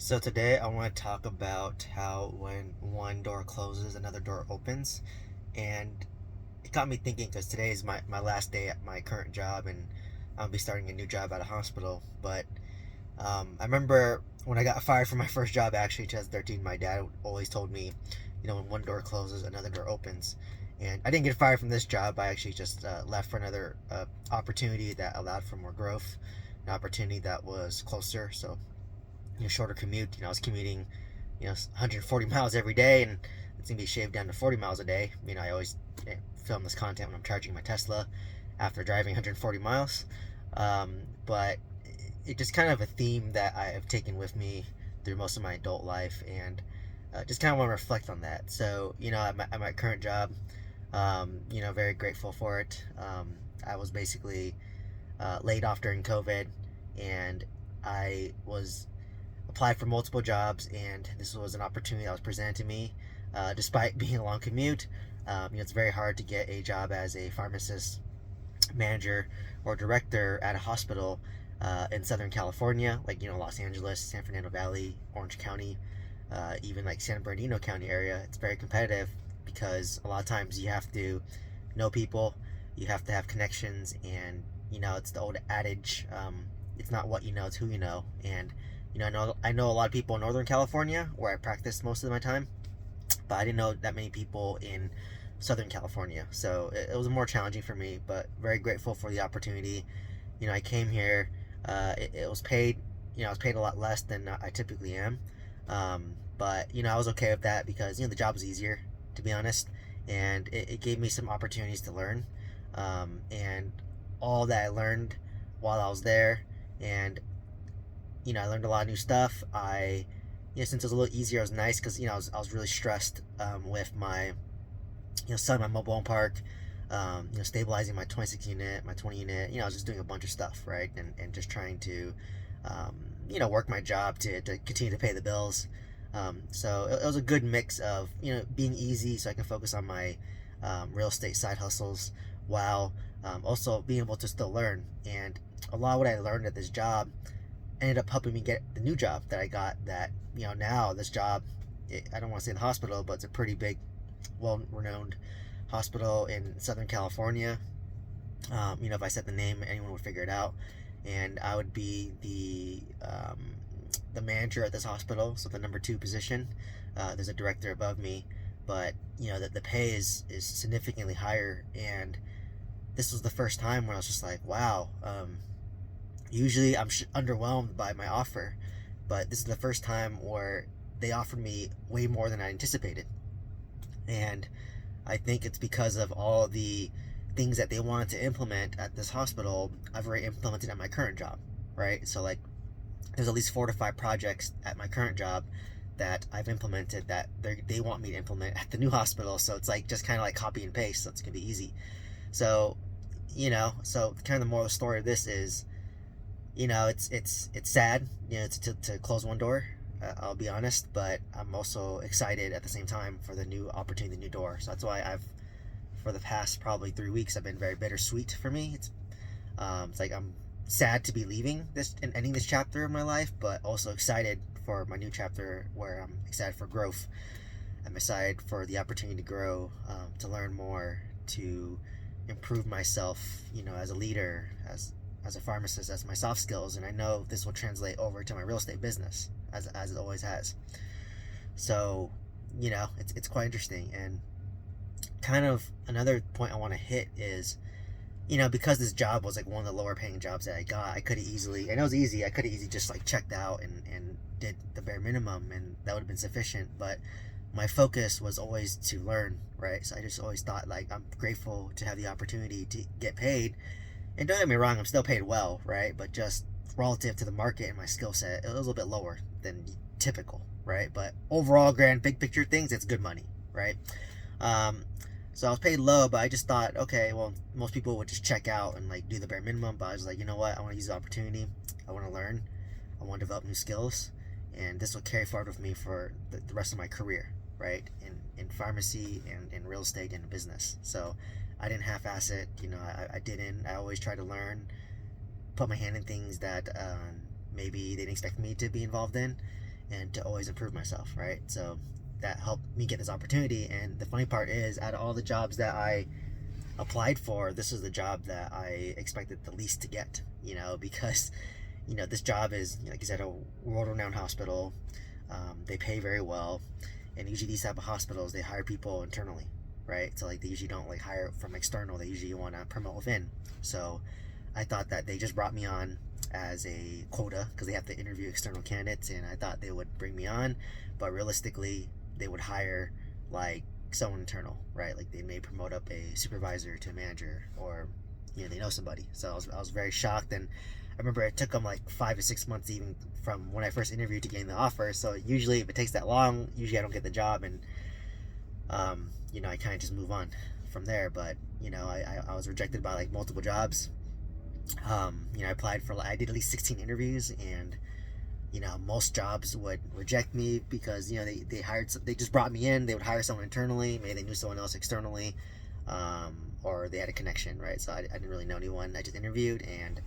So today I want to talk about how when one door closes, another door opens. And it got me thinking because today is my last day at my current job and I'll be starting a new job at a hospital. But I remember when I got fired from my first job, actually, in 2013, my dad always told me, when one door closes, another door opens. And I didn't get fired from this job. I actually just left for another opportunity that allowed for more growth, an opportunity that was closer. So shorter commute. I was commuting, 140 miles every day, and it's gonna be shaved down to 40 miles a day. I always film this content when I'm charging my Tesla after driving 140 miles. But it just kind of a theme that I have taken with me through most of my adult life, and just kind of want to reflect on that. So, at my current job, very grateful for it. I was basically laid off during COVID, and I was applied for multiple jobs, and this was an opportunity that was presented to me. Despite being a long commute, it's very hard to get a job as a pharmacist, manager, or director at a hospital in Southern California, like Los Angeles, San Fernando Valley, Orange County, even like San Bernardino County area. It's very competitive because a lot of times you have to know people, you have to have connections, and it's the old adage, it's not what you know, it's who you know. And I know a lot of people in Northern California where I practice most of my time, but I didn't know that many people in Southern California. So it was more challenging for me, but very grateful for the opportunity. I came here. It was paid. I was paid a lot less than I typically am, but I was okay with that because the job was easier, to be honest, and it gave me some opportunities to learn, and all that I learned while I was there, and I learned a lot of new stuff. Since it was a little easier, it was nice because I was really stressed with my selling my mobile home park, stabilizing my 26 unit, my 20 unit. I was just doing a bunch of stuff, right, and just trying to work my job to continue to pay the bills. So it was a good mix of being easy so I can focus on my real estate side hustles while also being able to still learn. And a lot of what I learned at this job ended up helping me get the new job that I got. That now this job, I don't want to say in the hospital, but it's a pretty big, well-renowned hospital in Southern California. If I said the name, anyone would figure it out. And I would be the manager at this hospital, so the number two position. There's a director above me, but the pay is significantly higher. And this was the first time where I was just like, wow. Usually I'm underwhelmed by my offer, but this is the first time where they offered me way more than I anticipated. And I think it's because of all the things that they wanted to implement at this hospital, I've already implemented at my current job, right? So, like, there's at least 4 to 5 projects at my current job that I've implemented that they want me to implement at the new hospital. So it's like just kind of like copy and paste. So it's gonna be easy. So, so kind of the moral of the story of this is, it's sad, to close one door. I'll be honest, but I'm also excited at the same time for the new opportunity, the new door. So that's why for the past probably 3 weeks, I've been very bittersweet for me. It's like I'm sad to be leaving this and ending this chapter of my life, but also excited for my new chapter where I'm excited for growth. I'm excited for the opportunity to grow, to learn more, to improve myself, as a leader, as a pharmacist, as my soft skills, and I know this will translate over to my real estate business as it always has. So, it's quite interesting. And kind of another point I want to hit is, because this job was like one of the lower paying jobs that I got, I could have easily, and it was easy, I could have easily just like checked out and did the bare minimum, and that would have been sufficient. But my focus was always to learn, right? So I just always thought, like, I'm grateful to have the opportunity to get paid. And don't get me wrong, I'm still paid well, right? But just relative to the market and my skill set, it was a little bit lower than typical, right? But overall, grand big picture things, it's good money, right? Um, so I was paid low, but I just thought, okay, well, most people would just check out and like do the bare minimum. But I was like, you know what? I want to use the opportunity. I want to learn. I want to develop new skills, and this will carry forward with me for the rest of my career, right? In pharmacy and in real estate and business. So I didn't half-ass it. I didn't. I always try to learn, put my hand in things that maybe they didn't expect me to be involved in, and to always improve myself, right? So that helped me get this opportunity. And the funny part is, out of all the jobs that I applied for, this is the job that I expected the least to get, because this job is, like I said, a world-renowned hospital. They pay very well, and usually these type of hospitals, they hire people internally, right? So like they usually don't like hire from external. They usually want to promote within. So I thought that they just brought me on as a quota because they have to interview external candidates, and I thought they would bring me on, but realistically they would hire like someone internal, right? Like they may promote up a supervisor to a manager, or they know somebody. So I was very shocked. And I remember it took them like 5 to 6 months even from when I first interviewed to getting the offer. So usually if it takes that long, usually I don't get the job, and I kind of just move on from there. But I was rejected by like multiple jobs. I applied for, I did at least 16 interviews, and most jobs would reject me because they just brought me in. They would hire someone internally, maybe they knew someone else externally, or they had a connection, right? So I didn't really know anyone. I just interviewed, and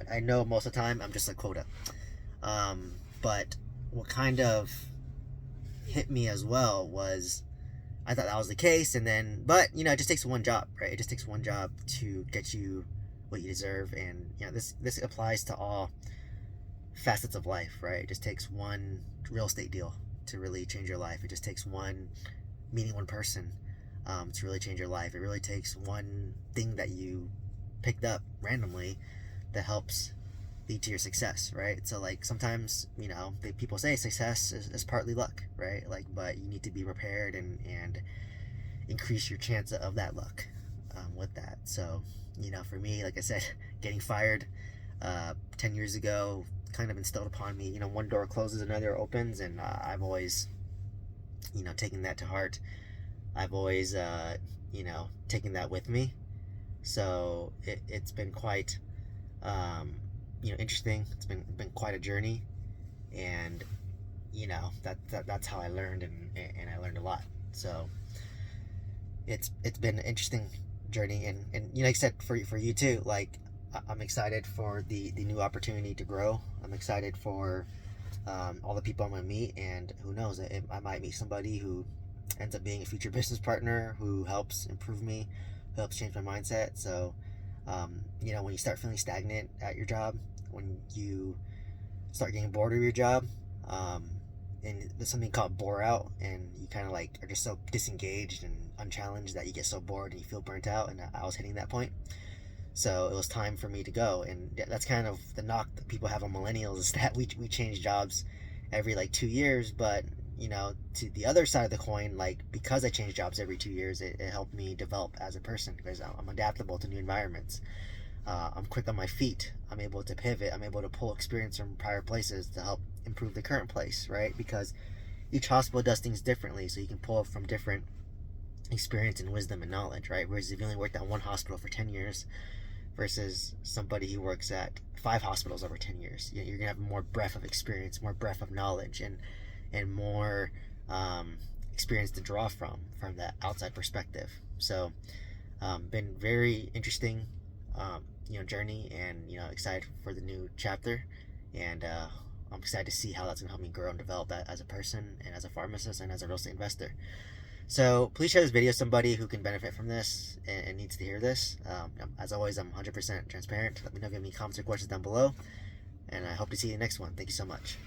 I know most of the time I'm just a quota. But what kind of hit me as well was, I thought that was the case, but it just takes one job, right? It just takes one job to get you what you deserve. And this applies to all facets of life, right? It just takes one real estate deal to really change your life. It just takes meeting one person to really change your life. It really takes one thing that you picked up randomly that helps lead to your success, right? So like sometimes people say success is partly luck, right? Like, but you need to be prepared and increase your chance of that luck with that. So for me, like I said, getting fired 10 years ago kind of instilled upon me, one door closes, another opens, and I've always taken that to heart. I've always taken that with me. So it's been quite interesting. It's been quite a journey, and that's how I learned, and I learned a lot. So it's been an interesting journey, and like I said, for you too. Like I'm excited for the new opportunity to grow. I'm excited for all the people I'm gonna meet, and who knows, I might meet somebody who ends up being a future business partner who helps improve me, who helps change my mindset. So when you start feeling stagnant at your job, when you start getting bored of your job, and there's something called bore out, and you kind of like are just so disengaged and unchallenged that you get so bored and you feel burnt out, and I was hitting that point. So it was time for me to go, and that's kind of the knock that people have on millennials, is that we change jobs every like 2 years. But to the other side of the coin, like because I change jobs every 2 years, it helped me develop as a person, because I'm adaptable to new environments. I'm quick on my feet. I'm able to pivot. I'm able to pull experience from prior places to help improve the current place, right? Because each hospital does things differently, so you can pull from different experience and wisdom and knowledge, right? Whereas if you only worked at one hospital for 10 years versus somebody who works at 5 hospitals over 10 years, you're gonna have more breadth of experience, more breadth of knowledge, and more experience to draw from that outside perspective. So been very interesting journey, and excited for the new chapter. And I'm excited to see how that's going to help me grow and develop that as a person, and as a pharmacist, and as a real estate investor. So please share this video with somebody who can benefit from this and needs to hear this. As always, I'm 100% transparent. Let me know if you have any comments or questions down below, and I hope to see you in the next one. Thank you so much.